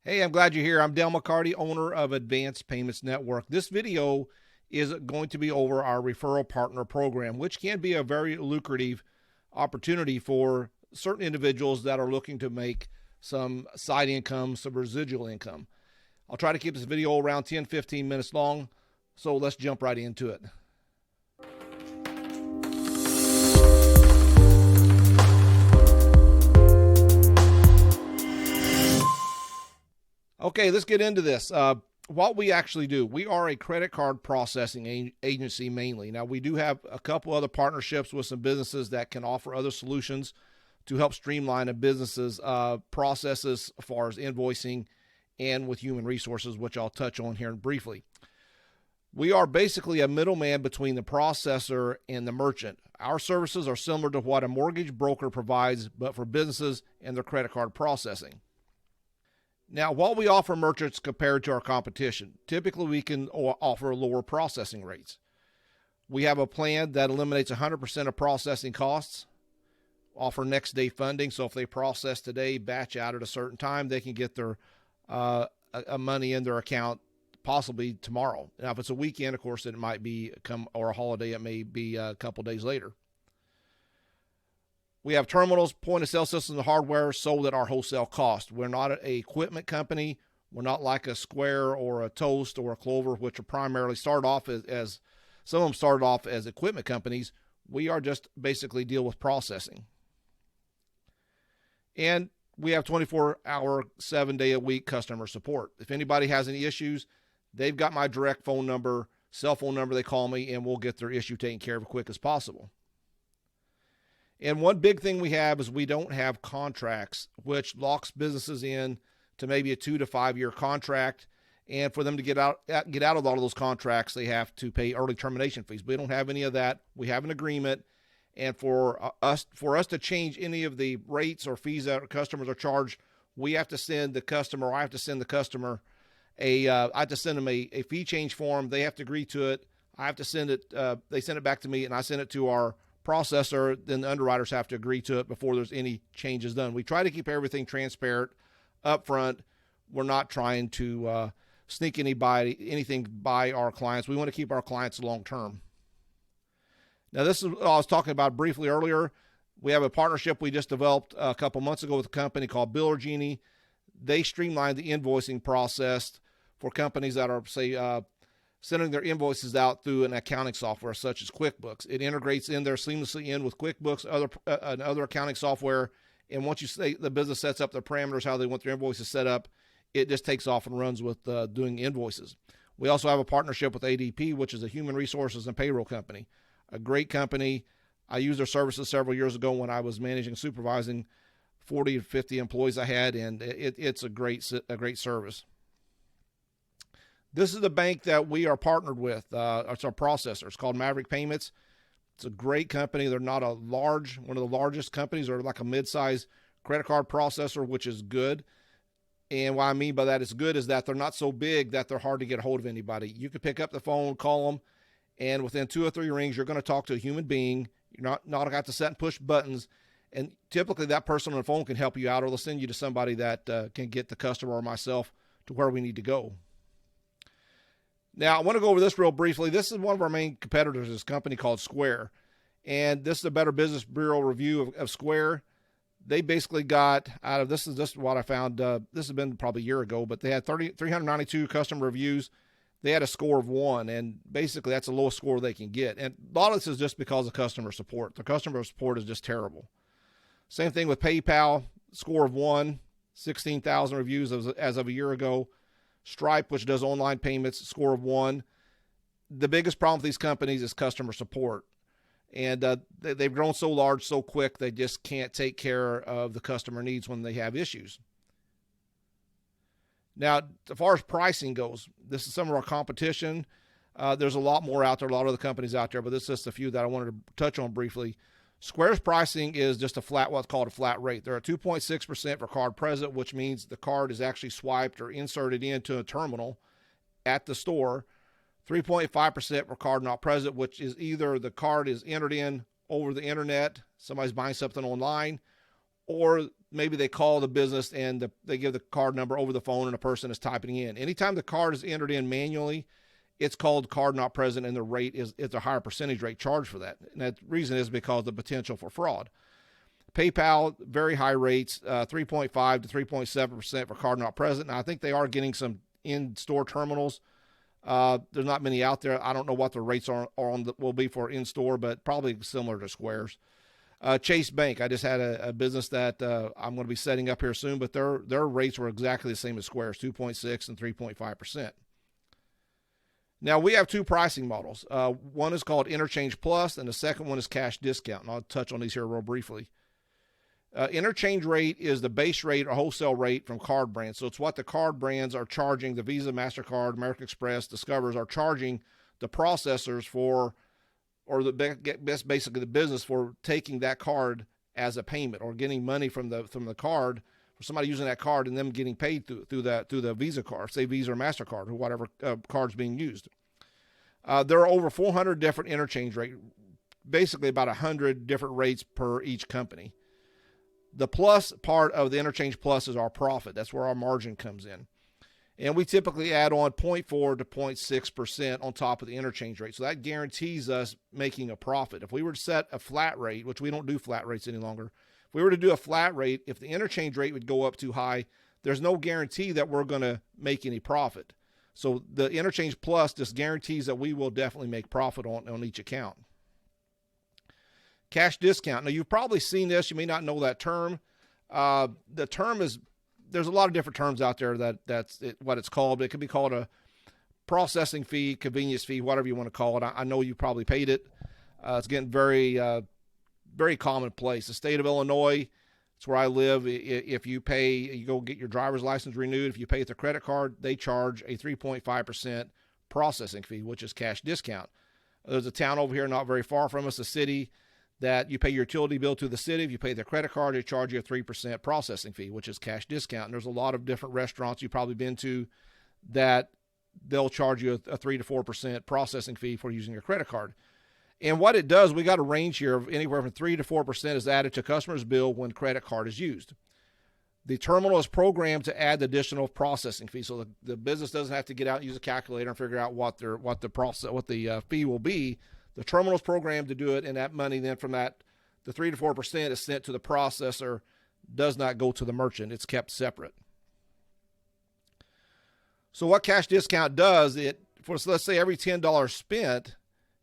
Hey, I'm glad you're here. I'm Dale McCarty, owner of Advanced Payments Network. This video is going to be over our referral partner program, which can be a very lucrative opportunity for certain individuals that are looking to make some side income, some residual income. I'll try to keep this video around 10-15 minutes long, so let's jump right into it. Okay, let's get into this. What we actually do, we are a credit card processing agency mainly. Now, we do have a couple other partnerships with some businesses that can offer other solutions to help streamline a business's processes as far as invoicing and with human resources, which I'll touch on here briefly. We are basically a middleman between the processor and the merchant. Our services are similar to what a mortgage broker provides, but for businesses and their credit card processing. Now, what we offer merchants compared to our competition, typically we can offer lower processing rates. We have a plan that eliminates 100% of processing costs, offer next day funding. So if they process today, batch out at a certain time, they can get their money in their account possibly tomorrow. Now, if it's a weekend, of course, it might be or a holiday, it may be a couple days later. We have terminals, point-of-sale systems, and hardware sold at our wholesale cost. We're not an equipment company. We're not like a Square or a Toast or a Clover, which are primarily started off as some of them started off as equipment companies. We are just basically deal with processing. And we have 24-hour, 7-day-a-week customer support. If anybody has any issues, they've got my direct phone number, cell phone number. They call me, and we'll get their issue taken care of as quick as possible. And one big thing we have is we don't have contracts, which locks businesses in to maybe a 2 to 5 year contract. And for them to get out of all of those contracts, they have to pay early termination fees. We don't have any of that. We have an agreement. And for us to change any of the rates or fees that our customers are charged, we have to send the customer, or I have to send the customer I have to send them a fee change form. They have to agree to it. I have to send it. They send it back to me, and I send it to our processor. Then the underwriters have to agree to it before there's any changes done. We try to keep everything transparent up front. We're not trying to sneak anything by our clients. We want to keep our clients long term. Now, this is what I was talking about briefly earlier. We have a partnership we just developed a couple months ago with a company called Biller Genie. They streamline the invoicing process for companies that are, say, sending their invoices out through an accounting software such as QuickBooks. It integrates in there seamlessly in with QuickBooks, other accounting software. And once the business sets up their parameters, how they want their invoices set up, it just takes off and runs with doing invoices. We also have a partnership with ADP, which is a human resources and payroll company. A great company. I used their services several years ago when I was managing, supervising 40 to 50 employees I had, and it's a great service. This is the bank that we are partnered with. It's our processor. It's called Maverick Payments. It's a great company. They're not one of the largest companies. They're like a mid-size credit card processor, which is good. And what I mean by that is good is that they're not so big that they're hard to get a hold of anybody. You can pick up the phone, call them, and within 2 or 3 rings, you're going to talk to a human being. You're not got to set and push buttons. And typically that person on the phone can help you out, or they'll send you to somebody that can get the customer or myself to where we need to go. Now, I want to go over this real briefly. This is one of our main competitors, this company called Square. And this is a Better Business Bureau review of Square. They basically got out of this is what I found. This has been probably a year ago, but they had 392 customer reviews. They had a score of 1, and basically that's the lowest score they can get. And a lot of this is just because of customer support. The customer support is just terrible. Same thing with PayPal, score of 1, 16,000 reviews as of a year ago. Stripe, which does online payments, score of 1. The biggest problem with these companies is customer support. And they've grown so large, so quick, they just can't take care of the customer needs when they have issues. Now, as far as pricing goes, this is some of our competition. There's a lot more out there, a lot of the companies out there, but this is just a few that I wanted to touch on briefly. Square's pricing is just what's called a flat rate. They're at 2.6% for card present, which means the card is actually swiped or inserted into a terminal at the store. 3.5% for card not present, which is either the card is entered in over the internet, somebody's buying something online, or maybe they call the business and they give the card number over the phone and a person is typing in. Anytime the card is entered in manually, it's called card not present, and the rate it's a higher percentage rate charged for that. And that reason is because of the potential for fraud. PayPal, very high rates, 3.5 to 3.7% for card not present. Now, I think they are getting some in-store terminals. There's not many out there. I don't know what the rates will be for in-store, but probably similar to Square's. Chase Bank, I just had a business that I'm going to be setting up here soon, but their rates were exactly the same as Square's, 2.6 and 3.5%. Now, we have two pricing models. One is called Interchange Plus, and the second one is Cash Discount, and I'll touch on these here real briefly. Interchange rate is the base rate or wholesale rate from card brands. So it's what the card brands are charging, the Visa, MasterCard, American Express, Discover's are charging the processors for, or basically the business for taking that card as a payment or getting money from the card, for somebody using that card and them getting paid through the Visa card, say Visa or MasterCard or whatever card's being used. There are over 400 different interchange rates, basically about 100 different rates per each company. The plus part of the Interchange Plus is our profit. That's where our margin comes in. And we typically add on 0.4 to 0.6% on top of the interchange rate. So that guarantees us making a profit. If we were to set a flat rate, which we don't do flat rates any longer, if we were to do a flat rate, if the interchange rate would go up too high, there's no guarantee that we're going to make any profit. So the Interchange Plus just guarantees that we will definitely make profit on each account. Cash discount. Now, you've probably seen this. You may not know that term. The term is, there's a lot of different terms out there that's what it's called. It could be called a processing fee, convenience fee, whatever you want to call it. I know you probably paid it. It's getting very, very commonplace. The state of Illinois, it's where I live. If you pay, you go get your driver's license renewed. If you pay with a credit card, they charge a 3.5% processing fee, which is cash discount. There's a town over here not very far from us, a city, that you pay your utility bill to the city. If you pay their credit card, they charge you a 3% processing fee, which is cash discount. And there's a lot of different restaurants you've probably been to that they'll charge you a 3 to 4% processing fee for using your credit card. And what it does, we got a range here of anywhere from 3 to 4% is added to customer's bill when credit card is used. The terminal is programmed to add the additional processing fee, so the business doesn't have to get out and use a calculator and figure out what the fee will be. The terminal is programmed to do it, and that money then from that, the 3 to 4% is sent to the processor, does not go to the merchant. It's kept separate. So what cash discount does, let's say every $10 spent,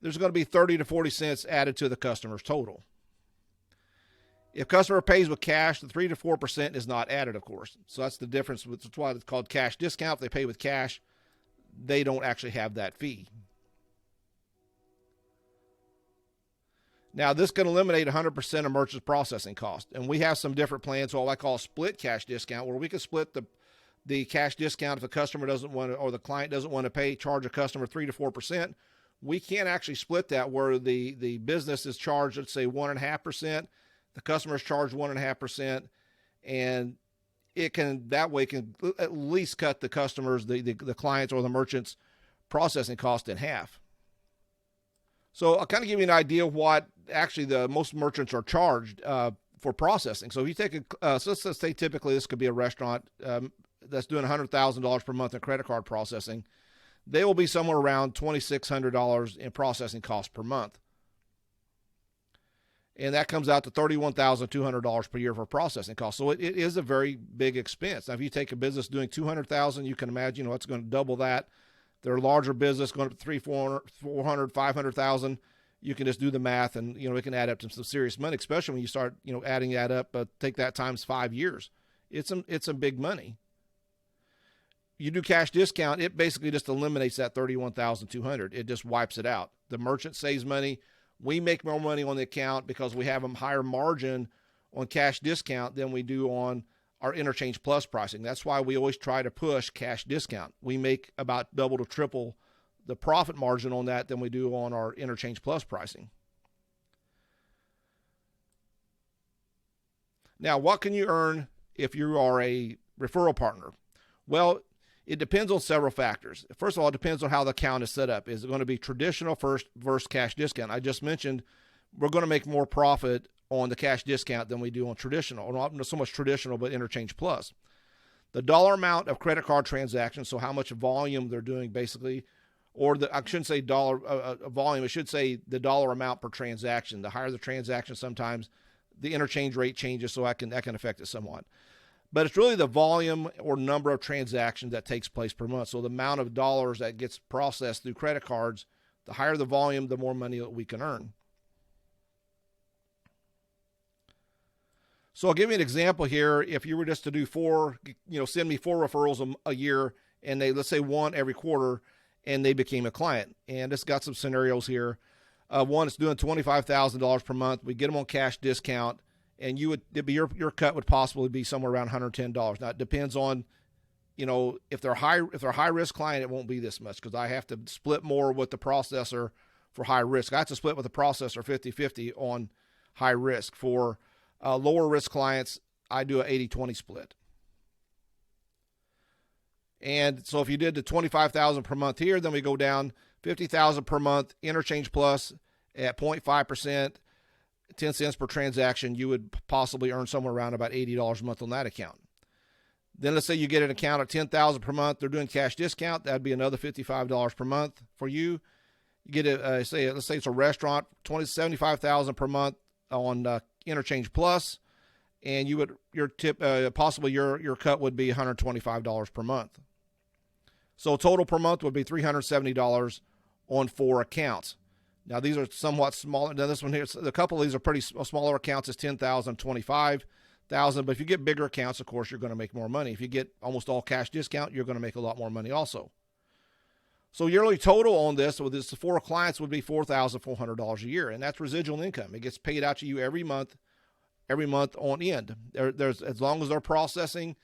there's going to be 30 to 40 cents added to the customer's total. If customer pays with cash, the 3 to 4% is not added, of course. So that's the difference. That's why it's called cash discount. If they pay with cash, they don't actually have that fee. Now, this can eliminate 100% of merchant's processing cost. And we have some different plans, what I call split cash discount, where we can split the cash discount if the customer doesn't want to, or the client doesn't want to pay, charge a customer 3 to 4%. We can't actually split that where the business is charged, let's say 1.5%. The customer is charged 1.5%. And it can, that way can at least cut the customers, the clients or the merchants processing cost in half. So I'll kind of give you an idea of what actually the most merchants are charged for processing. So if you take so let's say typically this could be a restaurant that's doing $100,000 per month in credit card processing. They will be somewhere around $2,600 in processing costs per month. And that comes out to $31,200 per year for processing costs. So it is a very big expense. Now, if you take a business doing $200,000, you can imagine, it's going to double that. They're a larger business going up to $300,000, $400,000, $500,000. You can just do the math, and it can add up to some serious money, especially when you start adding that up. Take that times 5 years. It's some big money. You do cash discount, it basically just eliminates that $31,200. It just wipes it out. The merchant saves money. We make more money on the account because we have a higher margin on cash discount than we do on our Interchange Plus pricing. That's why we always try to push cash discount. We make about double to triple the profit margin on that than we do on our Interchange Plus pricing. Now, what can you earn if you are a referral partner? Well, it depends on several factors. First of all, it depends on how the account is set up. Is it going to be traditional first versus cash discount? I just mentioned we're going to make more profit on the cash discount than we do on traditional, or not so much traditional, but Interchange Plus. The dollar amount of credit card transactions, so how much volume they're doing basically, or I shouldn't say dollar volume, it should say the dollar amount per transaction. The higher the transaction, sometimes the interchange rate changes, so that can affect it somewhat. But it's really the volume or number of transactions that takes place per month. So the amount of dollars that gets processed through credit cards, the higher the volume, the more money that we can earn. So I'll give you an example here. If you were just to do send me 4 referrals a year, and let's say 1 every quarter, and they became a client. And it's got some scenarios here. One is doing $25,000 per month. We get them on cash discount, and your cut would possibly be somewhere around $110. Now it depends on, if they're high risk client, it won't be this much because I have to split more with the processor for high risk. I have to split with the processor 50-50 on high risk. For lower risk clients, I do an 80-20 split. And so if you did the $25,000 per month here, then we go down $50,000 per month, Interchange Plus at 0.5%, 10 cents per transaction, you would possibly earn somewhere around about $80 a month on that account. Then let's say you get an account at $10,000 per month, they're doing cash discount, that'd be another $55 per month for you. You get let's say it's a restaurant, $75,000 per month on Interchange Plus, and you would your cut would be $125 per month. So total per month would be $370 on 4 accounts. Now these are somewhat smaller. Now this one here, a couple of these are pretty smaller accounts. It's $10,000, $25,000. But if you get bigger accounts, of course, you're going to make more money. If you get almost all cash discount, you're going to make a lot more money also. So yearly total on this with this 4 clients would be $4,400 a year, and that's residual income. It gets paid out to you every month on end. There's as long as they're processing,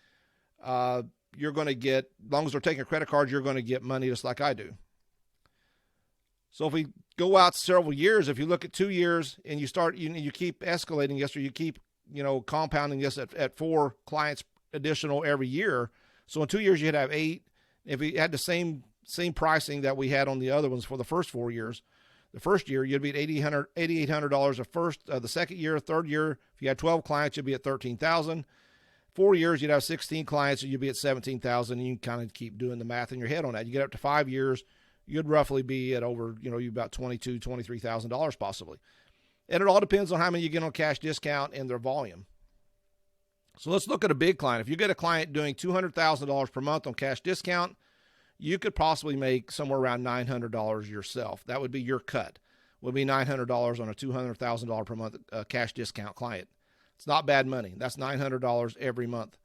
you're going to get. As long as they're taking a credit card, you're going to get money just like I do. So if we go out several years, if you look at 2 years and you start, you keep escalating this, or you keep, compounding this at 4 clients additional every year. So in 2 years, you'd have 8. If we had the same pricing that we had on the other ones for the first 4 years, the first year you'd be at $8,800 the second year. Third year, if you had 12 clients, you'd be at $13,000. 4 years, you'd have 16 clients, and you'd be at $17,000. And you can kind of keep doing the math in your head on that. You get up to 5 years, you'd roughly be at over, you about $22,000, $23,000 possibly. And it all depends on how many you get on cash discount and their volume. So let's look at a big client. If you get a client doing $200,000 per month on cash discount, you could possibly make somewhere around $900 yourself. That would be your cut. Would be $900 on a $200,000 per month cash discount client. It's not bad money. That's $900 every month.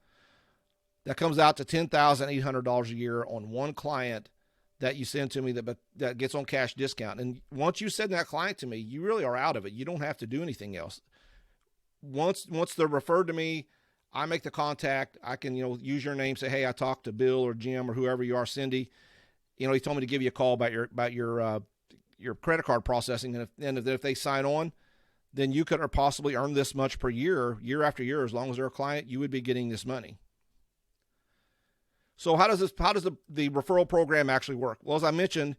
That comes out to $10,800 a year on one client that you send to me that gets on cash discount. And once you send that client to me, you really are out of it. You don't have to do anything else. Once they're referred to me, I make the contact. I can, use your name, say, hey, I talked to Bill or Jim or whoever you are, Cindy. He told me to give you a call about your credit card processing. And if they sign on, then you could possibly earn this much per year after year. As long as they're a client, you would be getting this money. So how does the referral program actually work? Well, as I mentioned,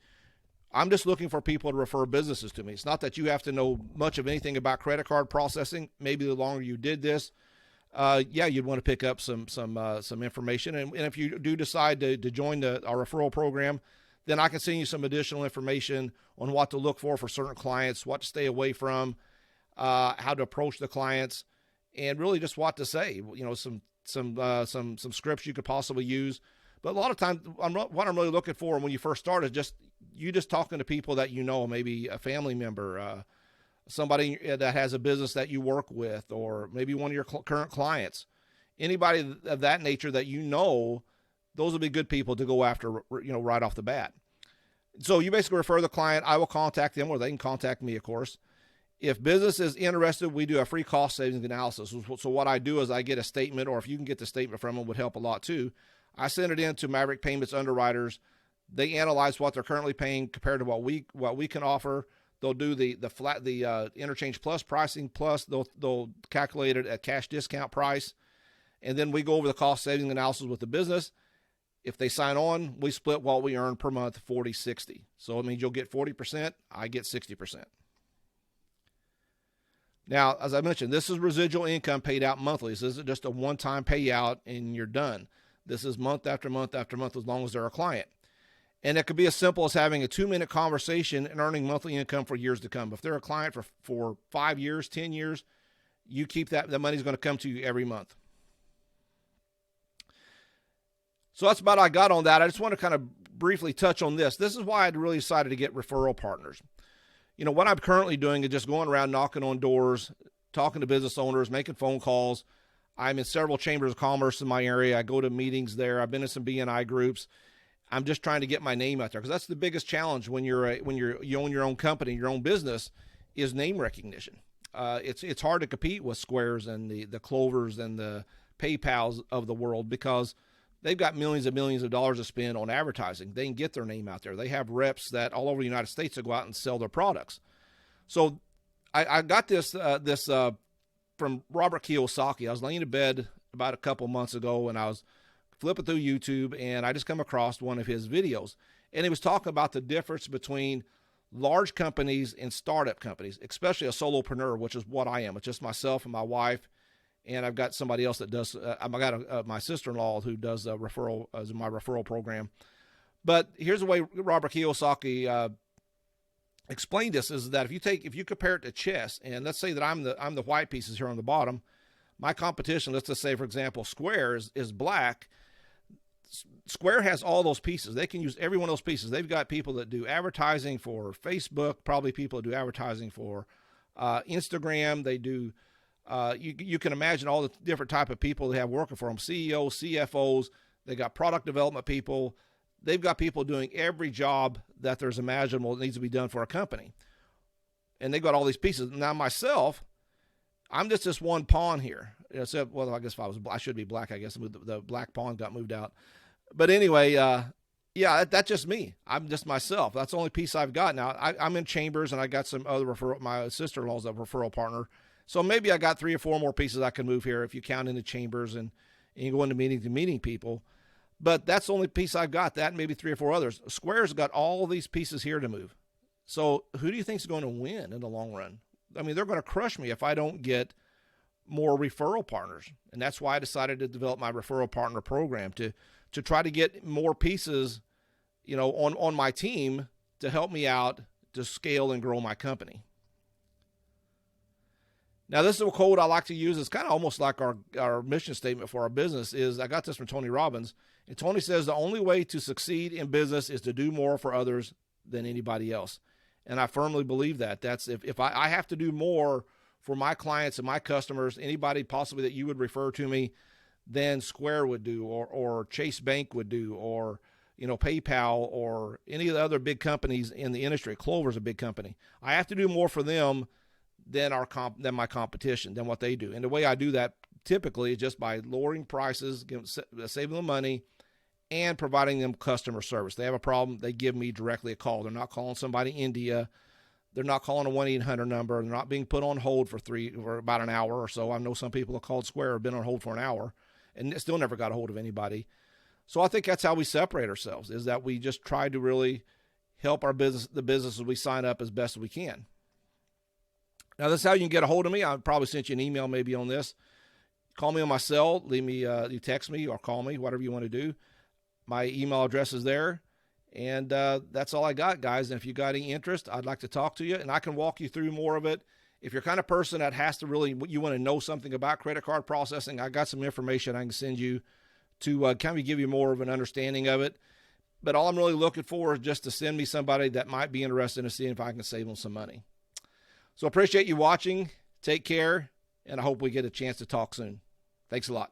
I'm just looking for people to refer businesses to me. It's not that you have to know much of anything about credit card processing. Maybe the longer you did this, you'd want to pick up some information. And if you do decide to join our referral program, then I can send you some additional information on what to look for certain clients, what to stay away from, how to approach the clients, and really just what to say. Some scripts you could possibly use. But a lot of times, what I'm really looking for when you first start is just talking to people that maybe a family member, somebody that has a business that you work with, or maybe one of your current clients. Anybody of that nature that those would be good people to go after, right off the bat. So you basically refer the client. I will contact them, or they can contact me, of course. If business is interested, we do a free cost savings analysis. So what I do is I get a statement, or if you can get the statement from them, would help a lot too. I send it in to Maverick Payments underwriters. They analyze what they're currently paying compared to what we can offer. They'll do the Interchange Plus pricing, plus they'll calculate it at cash discount price, and then we go over the cost saving analysis with the business. If they sign on, we split what we earn per month, 40-60. So it means you'll get 40%, I get 60%. Now, as I mentioned, this is residual income paid out monthly. This isn't just a one-time payout and you're done. This is month after month after month as long as they're a client. And it could be as simple as having a 2-minute conversation and earning monthly income for years to come. If they're a client for 5 years, 10 years, you keep that, the money's going to come to you every month. So that's about all I got on that. I just want to kind of briefly touch on this. This is why I really decided to get referral partners. You know, what I'm currently doing is just going around knocking on doors, talking to business owners, making phone calls. I'm in several chambers of commerce in my area. I go to meetings there. I've been in some BNI groups. I'm just trying to get my name out there, because that's the biggest challenge when you own your own company, your own business, is name recognition. It's hard to compete with Squares and the Clovers and the PayPals of the world, because they've got millions and millions of dollars to spend on advertising. They can get their name out there. They have reps that all over the United States that go out and sell their products. So I got this from Robert Kiyosaki. I was laying in bed about a couple months ago, and I was flipping through YouTube, and I just come across one of his videos. And he was talking about the difference between large companies and startup companies, especially a solopreneur, which is what I am. It's just myself and my wife. And I've got somebody else that does, I've got my sister-in-law who does a referral, as my referral program. But here's the way Robert Kiyosaki explained this, is that if you compare it to chess, and let's say that I'm the white pieces here on the bottom, my competition, let's just say, for example, Square is black. Square has all those pieces. They can use every one of those pieces. They've got people that do advertising for Facebook, probably people that do advertising for Instagram. They do, you can imagine all the different type of people they have working for them, CEOs, CFOs. They got product development people. They've got people doing every job that there's imaginable that needs to be done for a company. And they've got all these pieces. Now myself, I'm just this one pawn here. So, well, I guess I should be black, I guess. The black pawn got moved out. But anyway, yeah, that's just me. I'm just myself. That's the only piece I've got. Now, I'm in chambers, and I got some other my sister-in-law's a referral partner. So maybe I got 3 or 4 more pieces I can move here if you count into chambers and you go into meeting people. But that's the only piece I've got, that and maybe 3 or 4 others. Square's got all these pieces here to move. So who do you think is going to win in the long run? I mean, they're going to crush me if I don't get more referral partners. And that's why I decided to develop my referral partner program, to try to get more pieces, you know, on my team to help me out to scale and grow my company. Now, this is a quote I like to use. It's kind of almost like our mission statement for our business. I got this from Tony Robbins. And Tony says, the only way to succeed in business is to do more for others than anybody else. And I firmly believe that. That's if I have to do more for my clients and my customers, anybody possibly that you would refer to me, than Square would do, or Chase Bank would do, or, you know, PayPal, or any of the other big companies in the industry. Clover's a big company. I have to do more for them than my competition, than what they do. And the way I do that typically is just by lowering prices, saving them money, and providing them customer service. They have a problem, they give me directly a call. They're not calling somebody in India. They're not calling a 1-800 number. They're not being put on hold for about an hour or so. I know some people have called Square, have been on hold for an hour, and still never got a hold of anybody. So I think that's how we separate ourselves, is that we just try to really help the businesses we sign up as best as we can. Now, this is how you can get a hold of me. I probably sent you an email maybe on this. Call me on my cell. Leave me, you text me or call me, whatever you want to do. My email address is there. And that's all I got, guys. And if you got any interest, I'd like to talk to you, and I can walk you through more of it. If you're kind of person that has to really, you want to know something about credit card processing, I got some information I can send you to kind of give you more of an understanding of it. But all I'm really looking for is just to send me somebody that might be interested in seeing if I can save them some money. So appreciate you watching. Take care, and I hope we get a chance to talk soon. Thanks a lot.